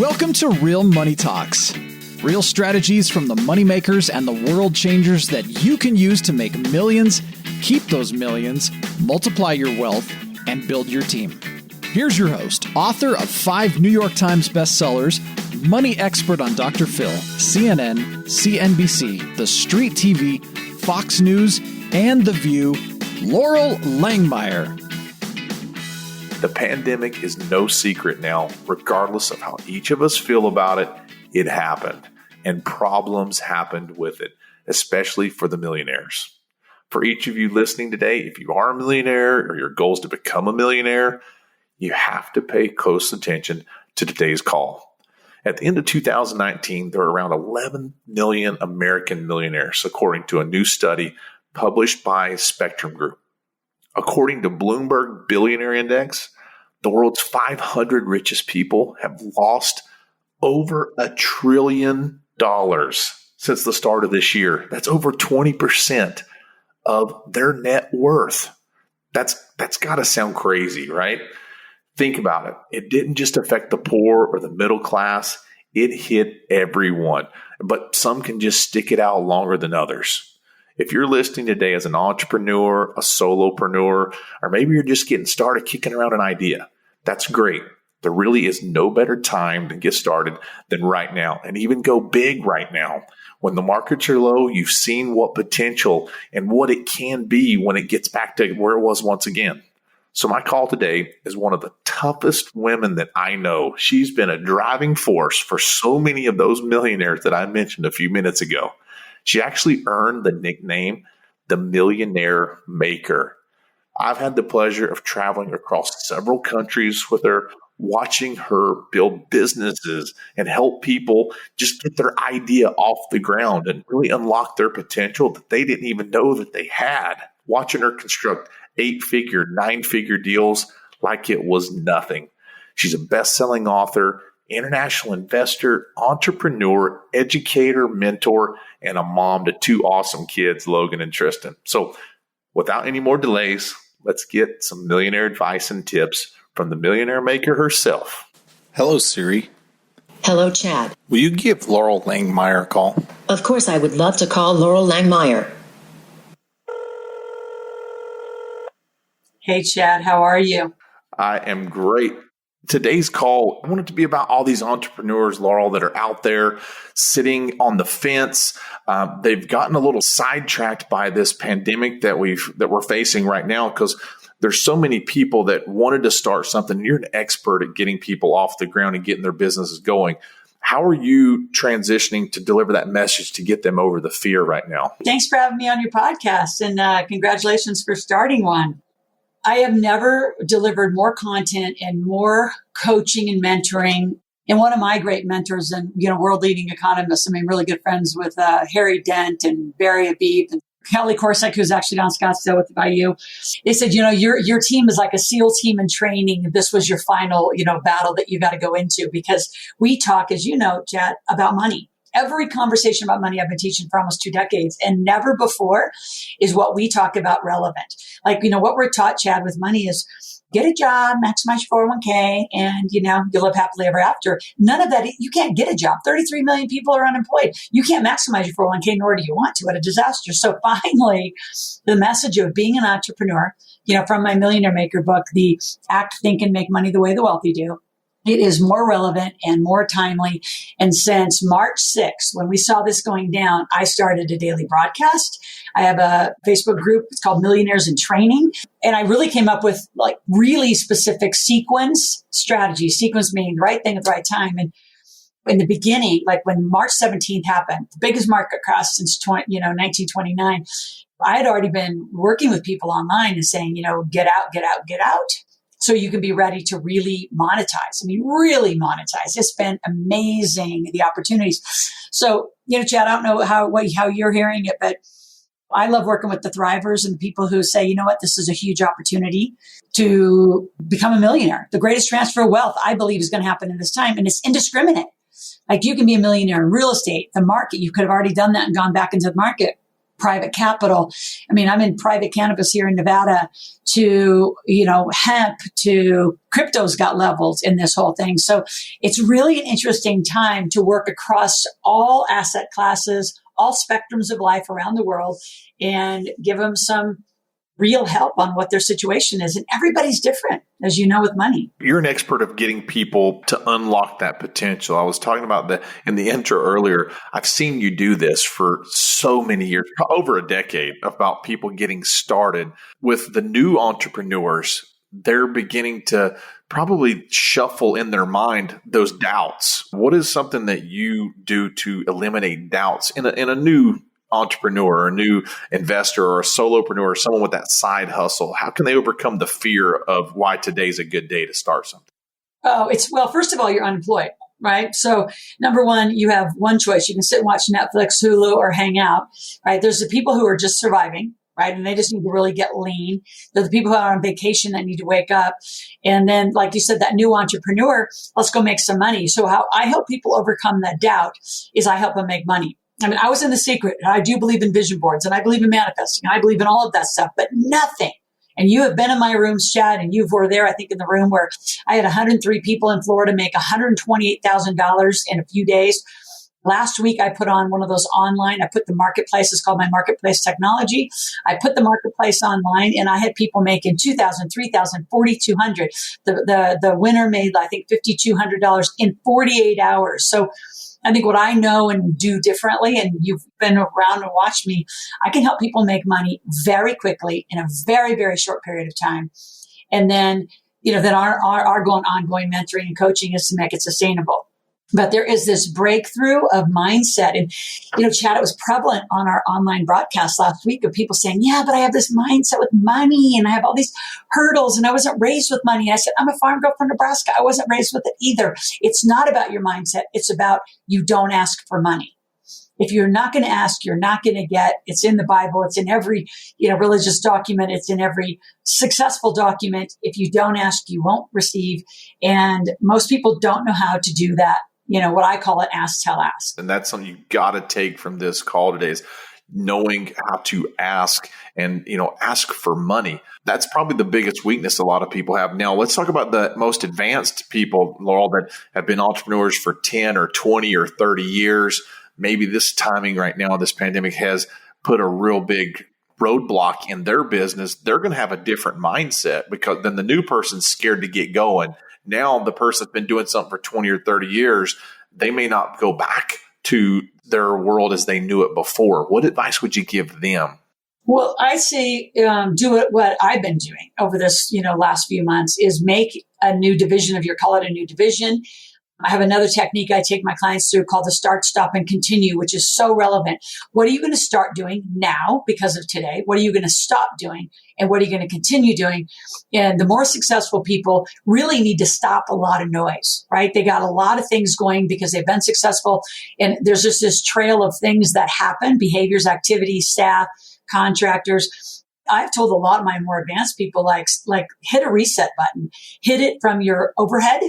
Welcome to Real Money Talks. Real strategies from the moneymakers and the world changers that you can use to make millions, keep those millions, multiply your wealth, and build your team. Here's your host, author of 5 New York Times bestsellers, money expert on Dr. Phil, CNN, CNBC, The Street TV, Fox News, and The View, Loral Langemeier. The pandemic is no secret now. Regardless of how each of us feel about it, it happened, and problems happened with it, especially for the millionaires. For each of you listening today, if you are a millionaire or your goal is to become a millionaire, you have to pay close attention to today's call. At the end of 2019, there were around 11 million American millionaires, according to a new study published by Spectrum Group. According to Bloomberg Billionaire Index, the world's 500 richest people have lost over $1 trillion since the start of this year. That's over 20% of their net worth. That's got to sound crazy, right? Think about it. It didn't just affect the poor or the middle class. It hit everyone, but some can just stick it out longer than others. If you're listening today as an entrepreneur, a solopreneur, or maybe you're just getting started kicking around an idea, that's great. There really is no better time to get started than right now, and even go big right now. When the markets are low, you've seen what potential and what it can be when it gets back to where it was once again. So my call today is one of the toughest women that I know. She's been a driving force for so many of those millionaires that I mentioned a few minutes ago. She actually earned the nickname, the Millionaire Maker. I've had the pleasure of traveling across several countries with her, watching her build businesses and help people just get their idea off the ground and really unlock their potential that they didn't even know that they had. Watching her construct 8-figure, 9-figure deals like it was nothing. She's a best-selling author, international investor, entrepreneur, educator, mentor, and a mom to 2 awesome kids, Logan and Tristan. So without any more delays, let's get some millionaire advice and tips from the Millionaire Maker herself. Hello, Siri. Hello, Chad. Will you give Loral Langemeier a call? Of course, I would love to call Loral Langemeier. Hey, Chad, how are you? I am great. Today's call, I want it to be about all these entrepreneurs, Loral, that are out there sitting on the fence. They've gotten a little sidetracked by this pandemic that we're facing right now, because there's so many people that wanted to start something. You're an expert at getting people off the ground and getting their businesses going. How are you transitioning to deliver that message to get them over the fear right now? Thanks for having me on your podcast, and congratulations for starting one. I have never delivered more content and more coaching and mentoring. And one of my great mentors and, world-leading economists, really good friends with Harry Dent and Barry Abib and Kelly Korsak, who's actually down Scottsdale by you. They said, your team is like a SEAL team in training. This was your final, battle that you got to go into, because we talk, as you know, Chad, about money. Every conversation about money I've been teaching for almost 2 decades, and never before is what we talk about relevant. Like, what we're taught, Chad, with money is get a job, maximize your 401k, and, you'll live happily ever after. None of that. You can't get a job. 33 million people are unemployed. You can't maximize your 401k, nor do you want to, at a disaster. So finally, the message of being an entrepreneur, from my Millionaire Maker book, the Act, Think, and Make Money the Way the Wealthy Do, it is more relevant and more timely. And since March 6th, when we saw this going down, I started a daily broadcast. I have a Facebook group. It's called Millionaires in Training. And I really came up with really specific sequence strategies. Sequence meaning the right thing at the right time. And in the beginning, when March 17th happened, the biggest market crash since 1929, I had already been working with people online and saying, get out, get out, get out, so you can be ready to really monetize. Really monetize. It's been amazing, the opportunities. So, Chad, I don't know how you're hearing it, but I love working with the thrivers and the people who say, this is a huge opportunity to become a millionaire. The greatest transfer of wealth, I believe, is going to happen in this time, and it's indiscriminate. You can be a millionaire in real estate, the market. You could have already done that and gone back into the market. private capital. I mean, I'm in private cannabis here in Nevada to, hemp to crypto's got levels in this whole thing. So it's really an interesting time to work across all asset classes, all spectrums of life around the world, and give them some real help on what their situation is. And everybody's different, as you know, with money. You're an expert of getting people to unlock that potential. I was talking about in the intro earlier. I've seen you do this for so many years, over a decade, about people getting started. With the new entrepreneurs, they're beginning to probably shuffle in their mind those doubts. What is something that you do to eliminate doubts in a new entrepreneur or a new investor or a solopreneur or someone with that side hustle? How can they overcome the fear of why today's a good day to start something? First of all, you're unemployed, right? So number one, you have one choice. You can sit and watch Netflix, Hulu, or hang out, right? There's the people who are just surviving, right? And they just need to really get lean. They're the people who are on vacation that need to wake up. And then, like you said, that new entrepreneur, let's go make some money. So how I help people overcome that doubt is I help them make money. I mean, I was in The Secret, and I do believe in vision boards, and I believe in manifesting, and I believe in all of that stuff, but nothing. And you have been in my rooms, Chad, and you were there, I think, in the room where I had 103 people in Florida make $128,000 in a few days. Last week, I put on one of those online. I put the marketplace. It's called my marketplace technology. I put the marketplace online, and I had people making $2,000, $3,000, $4,200. The winner made, I think, $5,200 in 48 hours. So I think what I know and do differently, and you've been around and watched me, I can help people make money very quickly in a very, very short period of time. And then, then our ongoing mentoring and coaching is to make it sustainable. But there is this breakthrough of mindset. And, Chad, it was prevalent on our online broadcast last week of people saying, yeah, but I have this mindset with money and I have all these hurdles and I wasn't raised with money. I said, I'm a farm girl from Nebraska. I wasn't raised with it either. It's not about your mindset. It's about you don't ask for money. If you're not going to ask, you're not going to get. It's in the Bible. It's in every, religious document. It's in every successful document. If you don't ask, you won't receive. And most people don't know how to do that. What I call it, ask, tell, ask. And that's something you got to take from this call today is knowing how to ask and, ask for money. That's probably the biggest weakness a lot of people have. Now, let's talk about the most advanced people, Loral, that have been entrepreneurs for 10 or 20 or 30 years. Maybe this timing right now, this pandemic has put a real big roadblock in their business. They're going to have a different mindset because then the new person's scared to get going. Now, the person that's been doing something for 20 or 30 years, they may not go back to their world as they knew it before. What advice would you give them? Well, I say do it. What I've been doing over this, last few months is make a new division call it a new division. I have another technique I take my clients through called the start, stop, and continue, which is so relevant. What are you going to start doing now because of today? What are you going to stop doing? And what are you going to continue doing? And the more successful people really need to stop a lot of noise, right? They got a lot of things going because they've been successful. And there's just this trail of things that happen, behaviors, activities, staff, contractors. I've told a lot of my more advanced people, like hit a reset button, hit it from your overhead.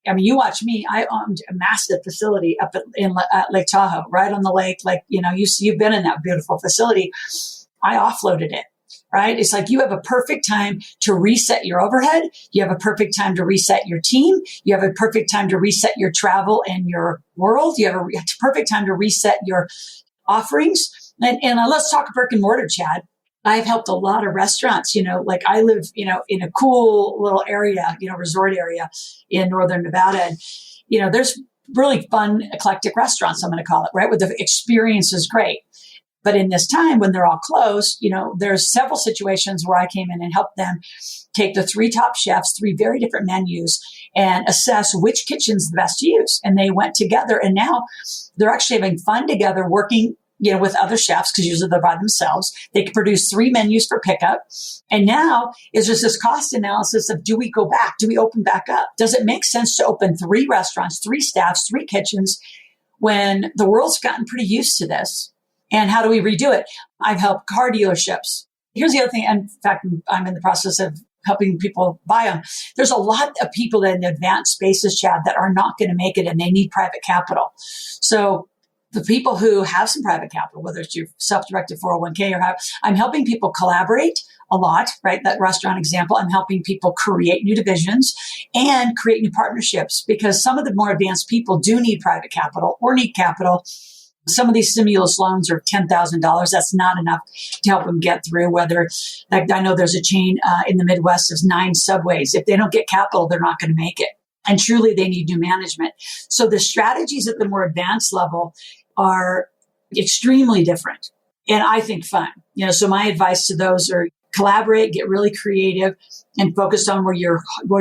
I mean, you watch me. I owned a massive facility up in Lake Tahoe, right on the lake. Like, you've been in that beautiful facility. I offloaded it, right? It's like you have a perfect time to reset your overhead. You have a perfect time to reset your team. You have a perfect time to reset your travel and your world. You have a perfect time to reset your offerings. And let's talk brick and mortar, Chad. I've helped a lot of restaurants, like I live, in a cool little area, resort area in northern Nevada. And, there's really fun, eclectic restaurants, I'm going to call it, right? Where the experience is great. But in this time when they're all closed, there's several situations where I came in and helped them take the 3 top chefs, 3 very different menus, and assess which kitchen's the best to use. And they went together and now they're actually having fun together working with other chefs, because usually they're by themselves. They can produce 3 menus for pickup. And now is just this cost analysis of, do we go back? Do we open back up? Does it make sense to open 3 restaurants, 3 staffs, 3 kitchens when the world's gotten pretty used to this? And how do we redo it? I've helped car dealerships. Here's the other thing. In fact, I'm in the process of helping people buy them. There's a lot of people in advanced spaces, Chad, that are not going to make it and they need private capital. So the people who have some private capital, whether it's your self-directed 401k or I'm helping people collaborate a lot, right? That restaurant example, I'm helping people create new divisions and create new partnerships because some of the more advanced people do need private capital or need capital. Some of these stimulus loans are $10,000. That's not enough to help them get through. Whether, like I know there's a chain in the Midwest of 9 subways. If they don't get capital, they're not going to make it. And truly, they need new management. So the strategies at the more advanced level are extremely different and I think fun. So my advice to those are collaborate, get really creative, and focus on where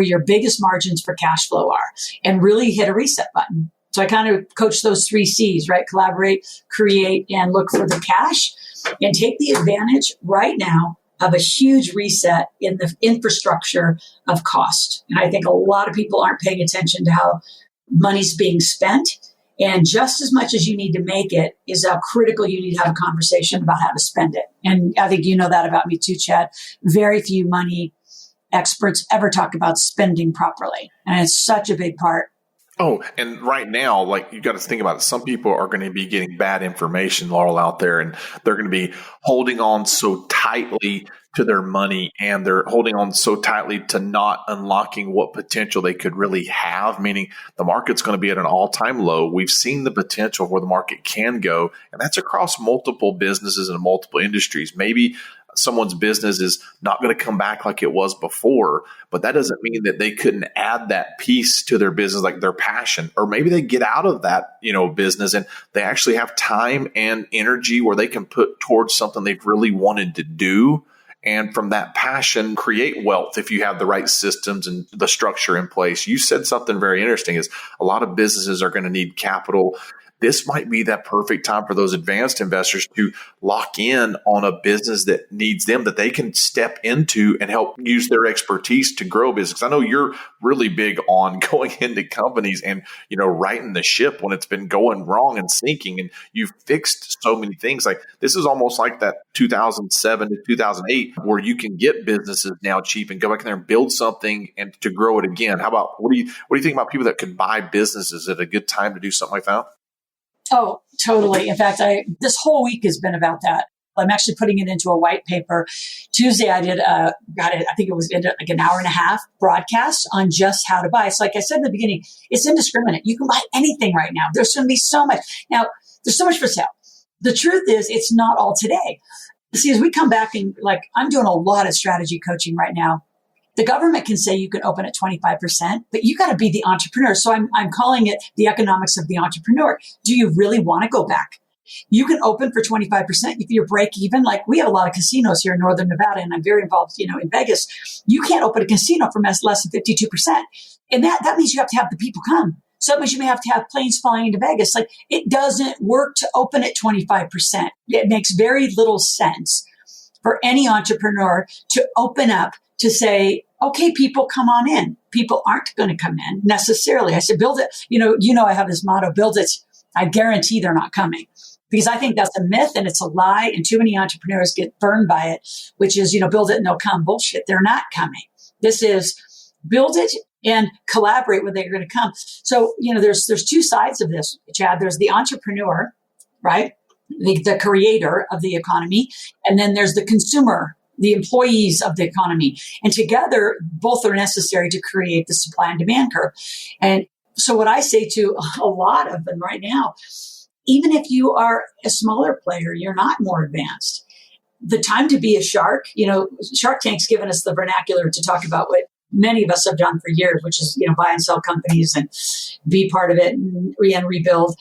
your biggest margins for cash flow are, and really hit a reset button. So I kind of coach those 3 C's, right? Collaborate, create, and look for the cash, and take the advantage right now of a huge reset in the infrastructure of cost. And I think a lot of people aren't paying attention to how money's being spent. And just as much as you need to make it is how critical you need to have a conversation about how to spend it. And I think you know that about me too, Chad. Very few money experts ever talk about spending properly. And it's such a big part. Oh, and right now, like you got to think about it. Some people are going to be getting bad information, Loral, out there, and they're going to be holding on so tightly to their money, and they're holding on so tightly to not unlocking what potential they could really have, meaning the market's going to be at an all-time low. We've seen the potential where the market can go, and that's across multiple businesses and multiple industries. Maybe someone's business is not going to come back like it was before, but that doesn't mean that they couldn't add that piece to their business, like their passion, or maybe they get out of that, business and they actually have time and energy where they can put towards something they've really wanted to do. And from that passion, create wealth if you have the right systems and the structure in place. You said something very interesting is a lot of businesses are going to need capital. This might be that perfect time for those advanced investors to lock in on a business that needs them, that they can step into and help use their expertise to grow business. I know you're really big on going into companies and, righting the ship when it's been going wrong and sinking, and you've fixed so many things. Like this is almost like that 2007 to 2008 where you can get businesses now cheap and go back in there and build something and to grow it again. How about, what do you think about people that could buy businesses at a good time to do something like that? Oh, totally. In fact, this whole week has been about that. I'm actually putting it into a white paper. Tuesday, I did, I think it was like an hour and a half broadcast on just how to buy. So like I said in the beginning, it's indiscriminate. You can buy anything right now. There's going to be so much. Now, there's so much for sale. The truth is, it's not all today. See, as we come back and I'm doing a lot of strategy coaching right now. The government can say you can open at 25%, but you got to be the entrepreneur. So I'm calling it the economics of the entrepreneur. Do you really want to go back? You can open for 25% if you're break even. Like we have a lot of casinos here in Northern Nevada, and I'm very involved, in Vegas. You can't open a casino for less than 52. And that means you have to have the people come. So that means you may have to have planes flying into Vegas. Like it doesn't work to open at 25%. It makes very little sense for any entrepreneur to open up to say, okay, people come on in. People aren't going to come in necessarily. I said, build it. I have this motto, build it. I guarantee they're not coming, because I think that's a myth and it's a lie. And too many entrepreneurs get burned by it, which is, build it and they'll come. Bullshit. They're not coming. This is build it and collaborate when they're going to come. So, there's 2 sides of this, Chad. There's the entrepreneur, right? The creator of the economy. And then there's the consumer, the employees of the economy. And together, both are necessary to create the supply and demand curve. And so what I say to a lot of them right now, even if you are a smaller player, you're not more advanced. The time to be a shark, Shark Tank's given us the vernacular to talk about what many of us have done for years, which is, buy and sell companies and be part of it and rebuild.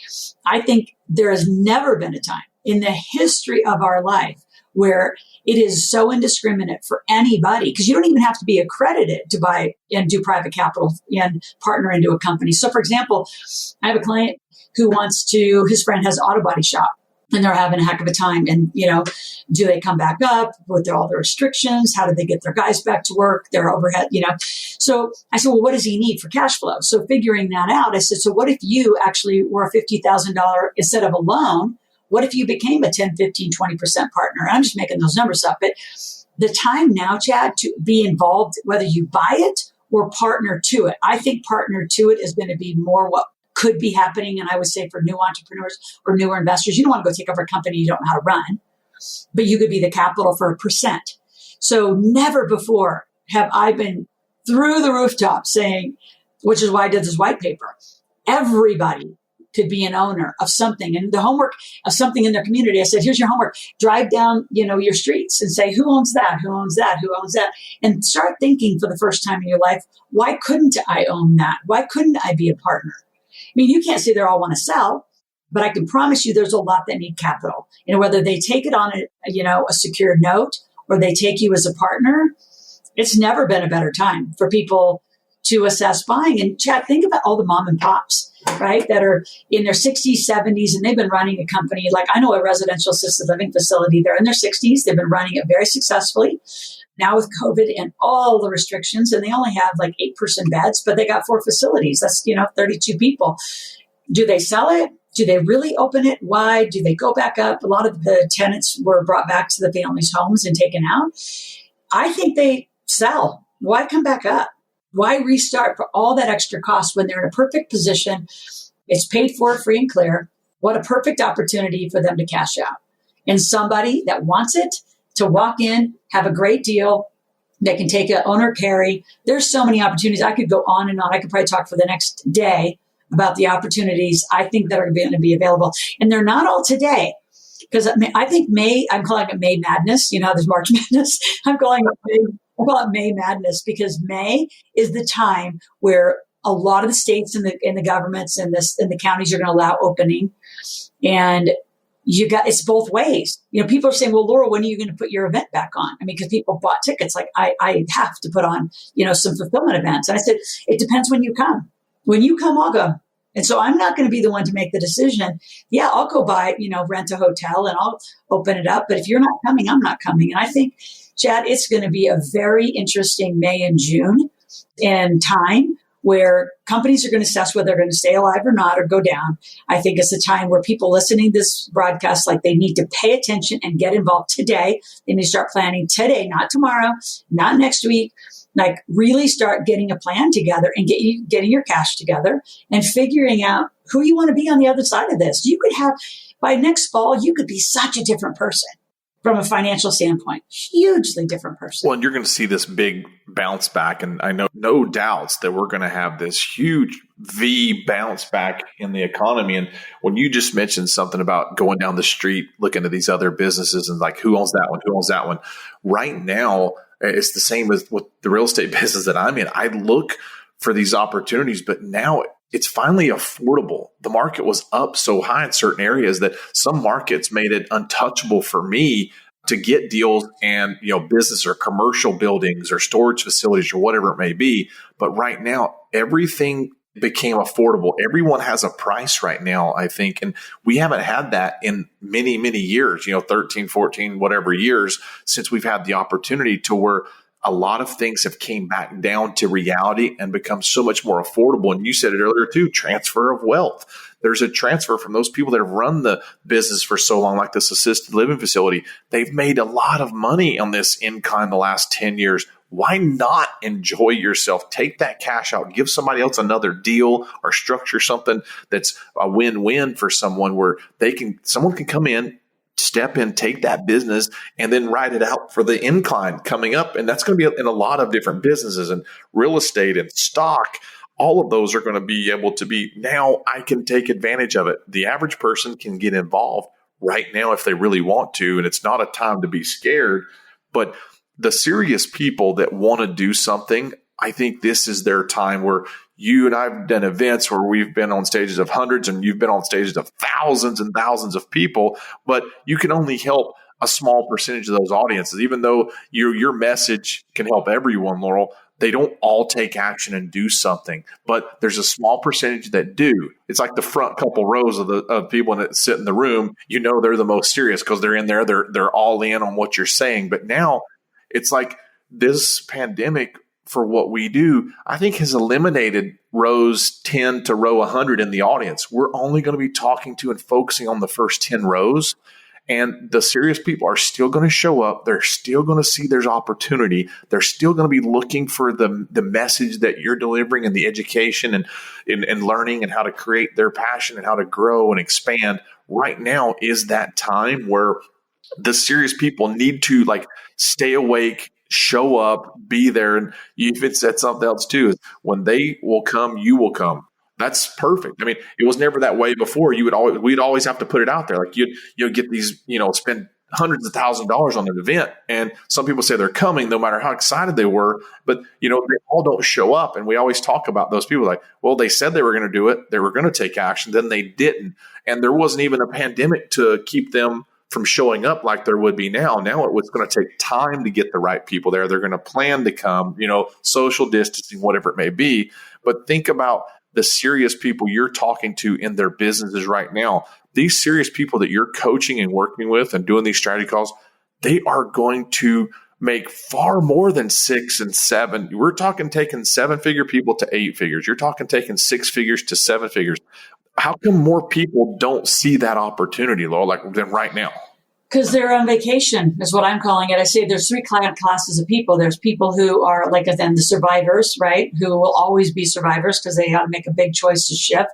I think there has never been a time in the history of our life where it is so indiscriminate for anybody, because you don't even have to be accredited to buy and do private capital and partner into a company. So for example, I have a client who his friend has an auto body shop and they're having a heck of a time. And, do they come back up with all the restrictions? How do they get their guys back to work, their overhead, So I said, well, what does he need for cash flow? So figuring that out, I said, so what if you actually were a $50,000 instead of a loan? What if you became a 10, 15, 20% partner? I'm just making those numbers up. But the time now, Chad, to be involved, whether you buy it or partner to it, I think partner to it is going to be more what could be happening. And I would say for new entrepreneurs or newer investors, you don't want to go take over a company you don't know how to run, but you could be the capital for 1%. So never before have I been through the rooftop saying, which is why I did this white paper, everybody could be an owner of something, and the homework of something in their community. I said, here's your homework. Drive down, your streets and say, who owns that? Who owns that? Who owns that? And start thinking for the first time in your life, why couldn't I own that? Why couldn't I be a partner? I mean, you can't say they all want to sell, but I can promise you there's a lot that need capital. Whether they take it on a secured note or they take you as a partner, it's never been a better time for people to assess buying. And Chad, think about all the mom and pops, right, that are in their 60s, 70s, and they've been running a company. Like I know a residential assisted living facility. They're in their 60s. They've been running it very successfully. Now with COVID and all the restrictions, and they only have like 8-person beds, but they got 4 facilities. That's, 32 people. Do they sell it? Do they really open it wide? Do they go back up? A lot of the tenants were brought back to the families' homes and taken out. I think they sell. Why come back up? Why restart for all that extra cost when they're in a perfect position? It's paid for, free and clear. What a perfect opportunity for them to cash out. And somebody that wants it to walk in, have a great deal. They can take an owner carry. There's so many opportunities. I could go on and on. I could probably talk for the next day about the opportunities I think that are going to be available. And they're not all today. Because I think I'm calling it May Madness. There's March Madness. I'm calling it May Madness because May is the time where a lot of the states and the governments and the counties are going to allow opening. And it's both ways. People are saying, well, Loral, when are you going to put your event back on? I mean, because people bought tickets. Like I have to put on, some fulfillment events. And I said, it depends when you come. When you come, I'll go. And so I'm not going to be the one to make the decision. Yeah, I'll go buy, rent a hotel and I'll open it up. But if you're not coming, I'm not coming. And I think, Chad, it's going to be a very interesting May and June and time where companies are going to assess whether they're going to stay alive or not or go down. I think it's a time where people listening to this broadcast, like they need to pay attention and get involved today. They need to start planning today, not tomorrow, not next week. Like really start getting a plan together and getting your cash together and figuring out who you want to be on the other side of this. You could have, by next fall, you could be such a different person from a financial standpoint, hugely different person. Well, and you're going to see this big bounce back. And I know no doubts that we're going to have this huge V bounce back in the economy. And when you just mentioned something about going down the street, looking at these other businesses and like, who owns that one? Who owns that one? Right now, it's the same with the real estate business that I'm in. I look for these opportunities, but now it's finally affordable. The market was up so high in certain areas that some markets made it untouchable for me to get deals and, business or commercial buildings or storage facilities or whatever it may be. But right now, everything became affordable. Everyone has a price right now, I think. And we haven't had that in many, many years, 13, 14, whatever years since we've had the opportunity to where a lot of things have came back down to reality and become so much more affordable. And you said it earlier too, transfer of wealth. There's a transfer from those people that have run the business for so long, like this assisted living facility. They've made a lot of money on this income in the last 10 years. Why not enjoy yourself? Take that cash out, give somebody else another deal or structure something that's a win-win for someone where someone can come in, step in, take that business, and then ride it out for the incline coming up. And that's going to be in a lot of different businesses and real estate and stock. All of those are going to be able to be, now I can take advantage of it. The average person can get involved right now if they really want to. And it's not a time to be scared, but the serious people that want to do something, I think this is their time where you and I've done events where we've been on stages of hundreds and you've been on stages of thousands and thousands of people, but you can only help a small percentage of those audiences. Even though your message can help everyone, Loral, they don't all take action and do something, but there's a small percentage that do. It's like the front couple rows of people that sit in the room. They're the most serious because they're in there. They're all in on what you're saying. But now it's like this pandemic, for what we do, I think has eliminated rows 10 to row 100 in the audience. We're only going to be talking to and focusing on the first 10 rows. And the serious people are still going to show up. They're still going to see there's opportunity. They're still going to be looking for the message that you're delivering and the education and learning and how to create their passion and how to grow and expand. Right now is that time where the serious people need to stay awake, show up, be there. And if it's at something else too, is when they will come, you will come. That's perfect. I mean, it was never that way before. We'd always have to put it out there. Like you'd get these, spend hundreds of thousands of dollars on an event. And some people say they're coming no matter how excited they were, but they all don't show up. And we always talk about those people like, well, they said they were going to do it. They were going to take action. Then they didn't. And there wasn't even a pandemic to keep them from showing up like there would be now. Now it was going to take time to get the right people there. They're going to plan to come, social distancing, whatever it may be. But think about the serious people you're talking to in their businesses right now. These serious people that you're coaching and working with and doing these strategy calls, they are going to make far more than 6 and 7. We're talking taking 7-figure people to 8 figures. You're talking taking 6 figures to 7 figures. How come more people don't see that opportunity, Loral, than right now? Because they're on vacation is what I'm calling it. I say there's 3 classes of people. There's people who are the survivors, right? Who will always be survivors because they got to make a big choice to shift.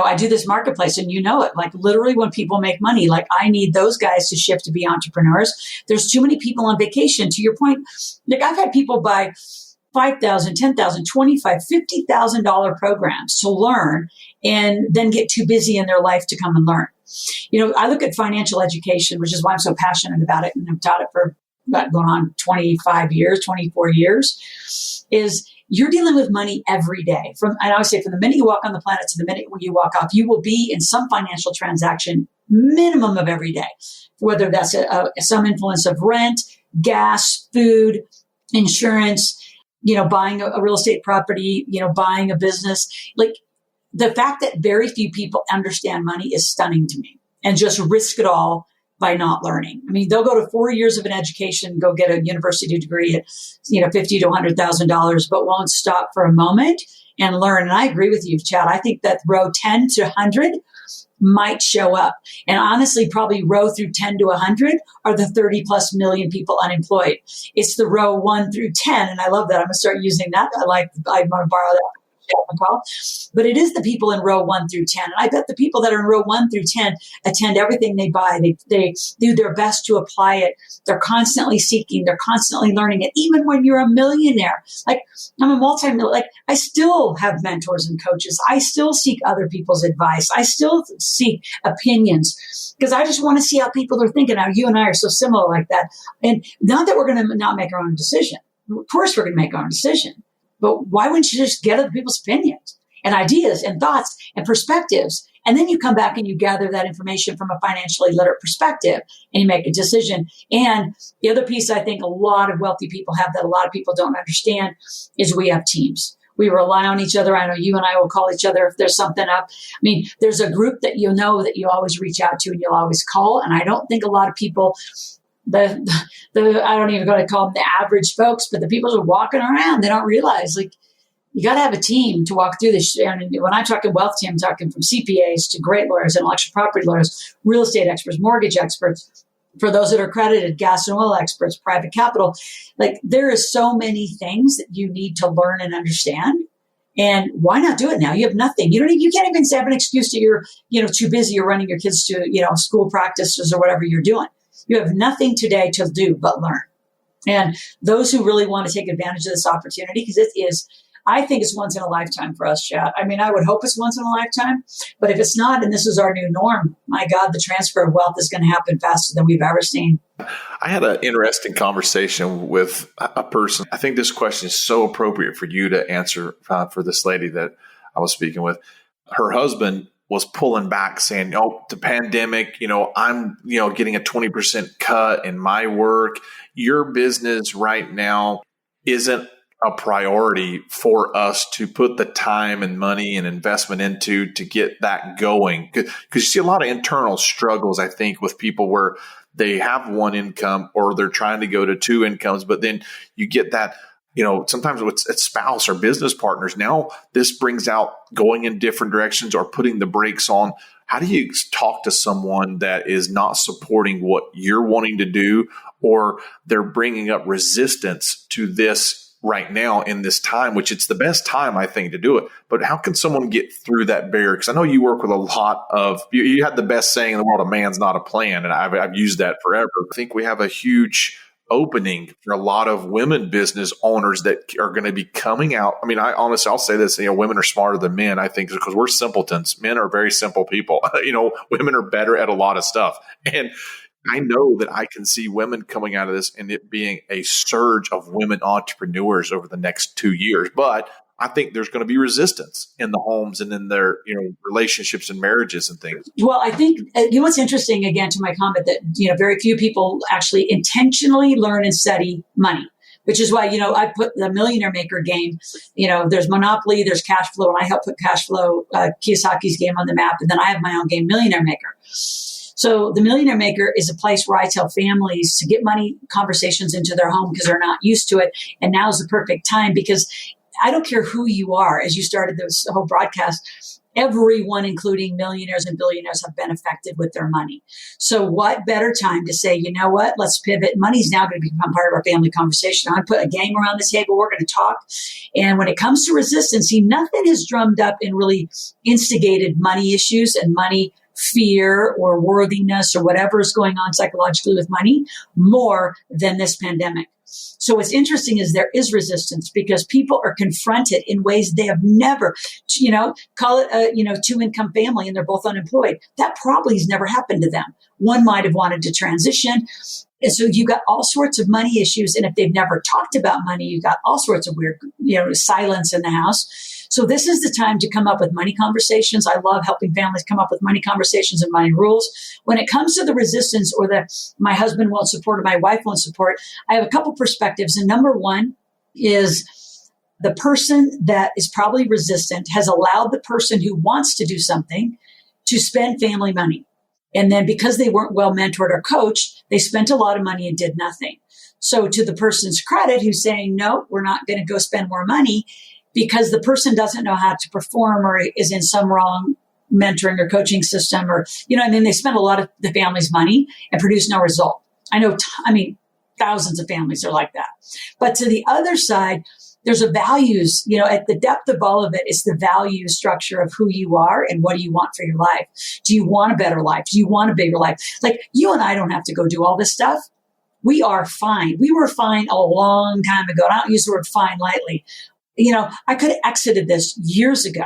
I do this marketplace and it, literally when people make money, I need those guys to shift to be entrepreneurs. There's too many people on vacation. To your point, I've had people buy $5,000, $10,000, $25,000, $50,000 programs to learn and then get too busy in their life to come and learn. I look at financial education, which is why I'm so passionate about it. And I've taught it for going on 25 years, 24 years, is you're dealing with money every day. I always say from the minute you walk on the planet to the minute when you walk off, you will be in some financial transaction minimum of every day, whether that's some influence of rent, gas, food, insurance, buying a real estate property, buying a business. The fact that very few people understand money is stunning to me and just risk it all by not learning. I mean, they'll go to 4 years of an education, go get a university degree at, $50,000 to $100,000, but won't stop for a moment and learn. And I agree with you, Chad. I think that row 10 to 100 might show up. And honestly, probably row through 10 to 100 are the 30 plus million people unemployed. It's the row 1 through 10. And I love that. I'm going to start using that. I want to borrow that. Chad McCall. But it is the people in row 1 through 10. And I bet the people that are in row 1 through 10 attend everything they buy. They do their best to apply it. They're constantly seeking. They're constantly learning it. Even when you're a millionaire, I'm a multi-millionaire, I still have mentors and coaches. I still seek other people's advice. I still seek opinions because I just want to see how people are thinking. Now, you and I are so similar like that. And not that we're going to not make our own decision. Of course, we're going to make our own decision. But why wouldn't you just get other people's opinions and ideas and thoughts and perspectives? And then you come back and you gather that information from a financially literate perspective and you make a decision. And the other piece I think a lot of wealthy people have that a lot of people don't understand is we have teams. We rely on each other. I know you and I will call each other if there's something up. I mean, there's a group that that you always reach out to and you'll always call. And I don't think a lot of people I don't even going to call them the average folks, but the people who are walking around, they don't realize you got to have a team to walk through this. And when I'm talking wealth team, I'm talking from CPAs to great lawyers, intellectual property lawyers, real estate experts, mortgage experts, for those that are accredited, gas and oil experts, private capital. There is so many things that you need to learn and understand. And why not do it now? You have nothing. You can't even have an excuse that you're, too busy. You're running your kids to, school practices or whatever you're doing. You have nothing today to do but learn. And those who really want to take advantage of this opportunity, because I think it's once in a lifetime for us, Chad. I mean, I would hope it's once in a lifetime, but if it's not, and this is our new norm, my God, the transfer of wealth is going to happen faster than we've ever seen. I had an interesting conversation with a person. I think this question is so appropriate for you to answer for this lady that I was speaking with. Her husband was pulling back saying, the pandemic, I'm, getting a 20% cut in my work. Your business right now isn't a priority for us to put the time and money and investment into to get that going. Because you see a lot of internal struggles, I think, with people where they have one income or they're trying to go to 2 incomes, but then you get that, sometimes it's spouse or business partners. Now this brings out going in different directions or putting the brakes on how do you talk to someone that is not supporting what you're wanting to do, or they're bringing up resistance to this right now in this time, which it's the best time, I think, to do it. But how can someone get through that barrier? Because I know you work with a lot of, you had the best saying in the world, a man's not a plan. And I've used that forever. I think we have a huge opening for a lot of women business owners that are going to be coming out. I mean, I'll say this, women are smarter than men, I think, because we're simpletons. Men are very simple people. Women are better at a lot of stuff. And I know that I can see women coming out of this and it being a surge of women entrepreneurs over the next 2 years. But I think there's going to be resistance in the homes and in their, relationships and marriages and things. Well, I think, what's interesting, again, to my comment that, very few people actually intentionally learn and study money, which is why, I put the Millionaire Maker game, there's Monopoly, there's cash flow, and I help put cash flow, Kiyosaki's game on the map. And then I have my own game, Millionaire Maker. So the Millionaire Maker is a place where I tell families to get money conversations into their home because they're not used to it. And now is the perfect time, because I don't care who you are. As you started this whole broadcast, everyone, including millionaires and billionaires, have been affected with their money. So what better time to say, you know what, let's pivot. Money's now going to become part of our family conversation. I'm going to put a game around the table. We're going to talk. And when it comes to resistance, nothing has drummed up and really instigated money issues and money fear or worthiness or whatever is going on psychologically with money more than this pandemic. So what's interesting is there is resistance because people are confronted in ways they have never, call it a, 2-income family and they're both unemployed. That probably has never happened to them. One might have wanted to transition. And so you got all sorts of money issues. And if they've never talked about money, you got all sorts of weird, silence in the house. So this is the time to come up with money conversations. I love helping families come up with money conversations and money rules. When it comes to the resistance or the my husband won't support or my wife won't support, I have a couple perspectives. And number one is the person that is probably resistant has allowed the person who wants to do something to spend family money. And then because they weren't well mentored or coached, they spent a lot of money and did nothing. So to the person's credit who's saying, no, we're not going to go spend more money, because the person doesn't know how to perform or is in some wrong mentoring or coaching system or, they spend a lot of the family's money and produce no result. I know, thousands of families are like that. But to the other side, there's a values, at the depth of all of it, it's the value structure of who you are and what do you want for your life? Do you want a better life? Do you want a bigger life? Like you and I don't have to go do all this stuff. We are fine. We were fine a long time ago. And I don't use the word fine lightly. I could have exited this years ago.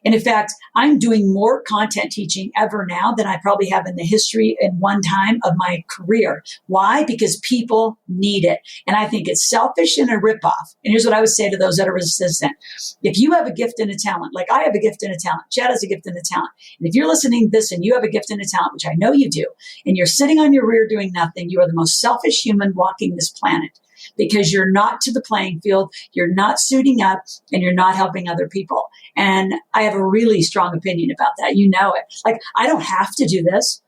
And in fact, I'm doing more content teaching ever now than I probably have in the history in one time of my career. Why? Because people need it. And I think it's selfish and a ripoff. And here's what I would say to those that are resistant. If you have a gift and a talent, like I have a gift and a talent, Chad has a gift and a talent. And if you're listening to this and you have a gift and a talent, which I know you do, and you're sitting on your rear doing nothing, you are the most selfish human walking this planet. Because you're not to the playing field, you're not suiting up, and you're not helping other people. And I have a really strong opinion about that. You know it. Like, I don't have to do this,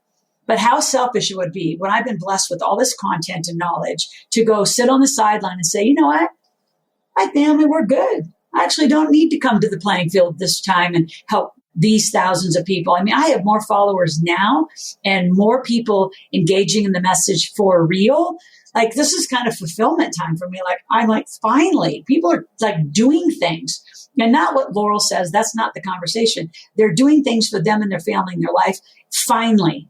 but how selfish it would be when I've been blessed with all this content and knowledge to go sit on the sideline and say, you know what? My family, we're good. I actually don't need to come to the playing field this time and help these thousands of people. I have more followers now and more people engaging in the message for real. Like, this is kind of fulfillment time for me. I'm finally, people are doing things. And not what Loral says. That's not the conversation. They're doing things for them and their family and their life. Finally.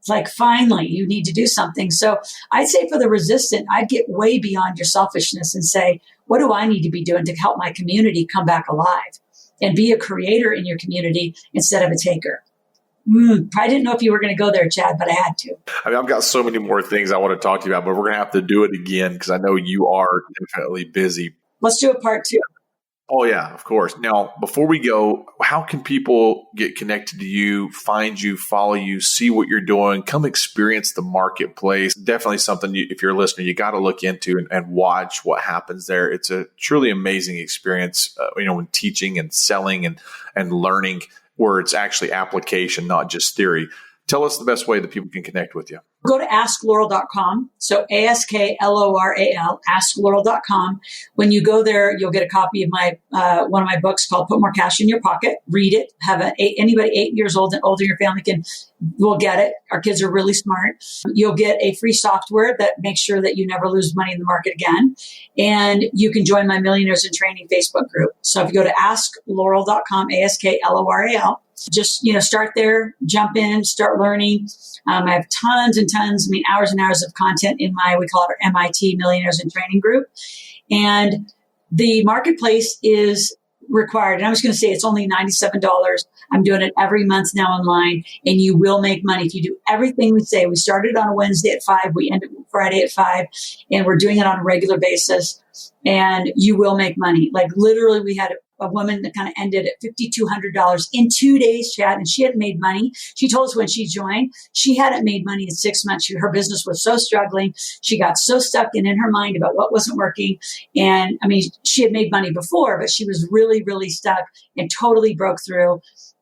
It's finally, you need to do something. So I'd say for the resistant, I'd get way beyond your selfishness and say, what do I need to be doing to help my community come back alive and be a creator in your community instead of a taker? I didn't know if you were going to go there, Chad, but I had to. I've got so many more things I want to talk to you about, but we're going to have to do it again because I know you are definitely busy. Let's do a part 2. Oh, yeah, of course. Now, before we go, how can people get connected to you, find you, follow you, see what you're doing, come experience the marketplace? Definitely something, if you're a listener, you got to look into and watch what happens there. It's a truly amazing experience, when teaching and selling and learning, where it's actually application, not just theory. Tell us the best way that people can connect with you. Go to askloral.com. So ASKLORAL, askloral.com. When you go there, you'll get a copy of my one of my books called Put More Cash in Your Pocket. Read it. Anybody 8 years old and older in your family will get it. Our kids are really smart. You'll get a free software that makes sure that you never lose money in the market again. And you can join my Millionaires in Training Facebook group. So if you go to askloral.com, ASKLORAL, just, start there, jump in, start learning. I have tons and tons, hours and hours of content in we call it our MIT Millionaires in Training group. And the marketplace is required. And I was going to say it's only $97. I'm doing it every month now online, and you will make money if you do everything we say. We started on a Wednesday at 5. We end Friday at 5, and we're doing it on a regular basis. And you will make money. Like literally, we had a woman that kind of ended at $5,200 in 2 days, Chad, and she hadn't made money. She told us when she joined, she hadn't made money in 6 months. Her business was so struggling. She got so stuck in her mind about what wasn't working. And she had made money before, but she was really, really stuck and totally broke through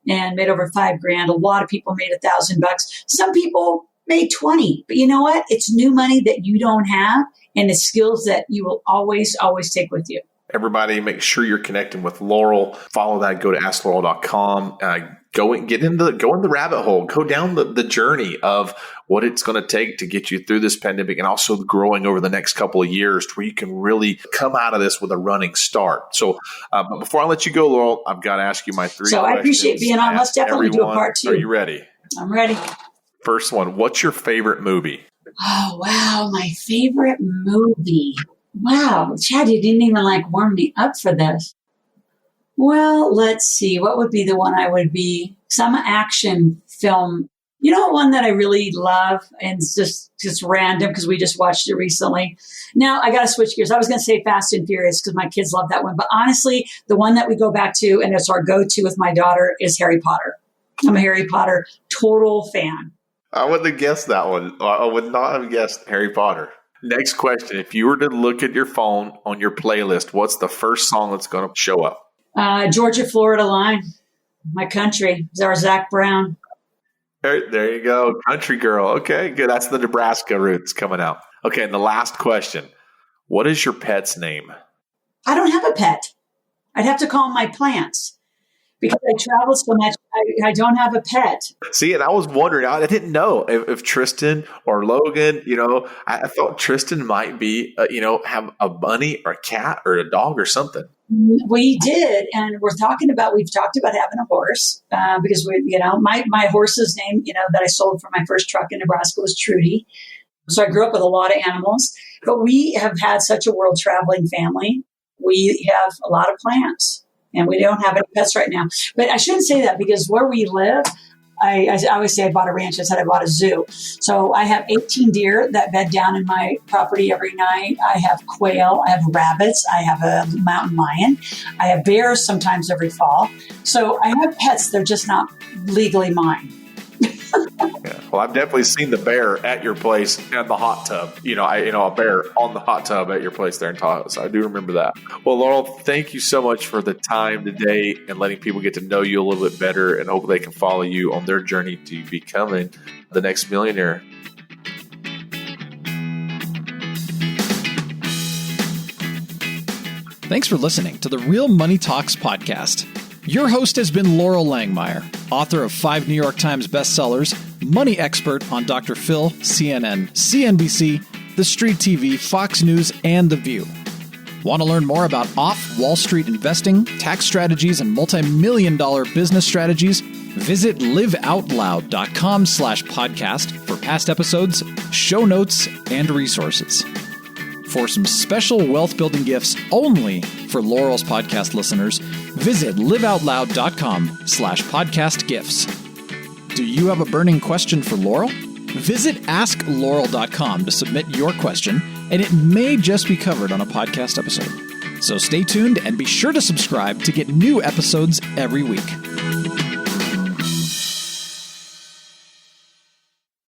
and made over $5,000. A lot of people made $1,000. Some people made 20, but you know what? It's new money that you don't have, and it's skills that you will always, always take with you. Everybody, make sure you're connecting with Loral. Follow that. Go to askloral.com. Go in the rabbit hole. Go down the journey of what it's going to take to get you through this pandemic, and also growing over the next couple of years to where you can really come out of this with a running start. So but before I let you go, Loral, I've got to ask you my 3 questions. So I appreciate being on. Let's definitely do a part 2. Are you ready? I'm ready. First one, what's your favorite movie? Oh, wow. My favorite movie. Wow. Chad, you didn't even warm me up for this. Well, let's see. What would be the one I would be? Some action film. You know, one that I really love, and it's just random because we just watched it recently. Now, I got to switch gears. I was going to say Fast and Furious because my kids love that one. But honestly, the one that we go back to, and it's our go-to with my daughter, is Harry Potter. I'm a Harry Potter total fan. I wouldn't have guessed that one. I would not have guessed Harry Potter. Next question. If you were to look at your phone on your playlist, what's the first song that's going to show up? Georgia, Florida Line. My country. It's our Zach Brown. There you go. Country girl. Okay, good. That's the Nebraska roots coming out. Okay, and the last question. What is your pet's name? I don't have a pet. I'd have to call my plants. Because I travel so much, I don't have a pet. See, and I was wondering, I didn't know if Tristan or Logan, I thought Tristan might be, have a bunny or a cat or a dog or something. We did, and we've talked about having a horse because my horse's name, that I sold for my first truck in Nebraska was Trudy. So I grew up with a lot of animals, but we have had such a world traveling family. We have a lot of plants. And we don't have any pets right now. But I shouldn't say that because where we live, I always say I bought a ranch. I said I bought a zoo. So I have 18 deer that bed down in my property every night. I have quail. I have rabbits. I have a mountain lion. I have bears sometimes every fall. So I have pets. They're just not legally mine. Yeah. Well, I've definitely seen the bear at your place in the hot tub. A bear on the hot tub at your place there in Tahoe. So I do remember that. Well, Loral, thank you so much for the time today and letting people get to know you a little bit better, and hope they can follow you on their journey to becoming the next millionaire. Thanks for listening to the Real Money Talks podcast. Your host has been Loral Langmeyer, author of 5 New York Times bestsellers, money expert on Dr. Phil, CNN, CNBC, The Street TV, Fox News, and The View. Want to learn more about off-Wall Street investing, tax strategies, and multi-million-dollar business strategies? Visit liveoutloud.com/podcast for past episodes, show notes, and resources. For some special wealth-building gifts only for Loral's podcast listeners, visit liveoutloud.com/podcast gifts. Do you have a burning question for Loral? Visit askloral.com to submit your question, and it may just be covered on a podcast episode. So stay tuned and be sure to subscribe to get new episodes every week.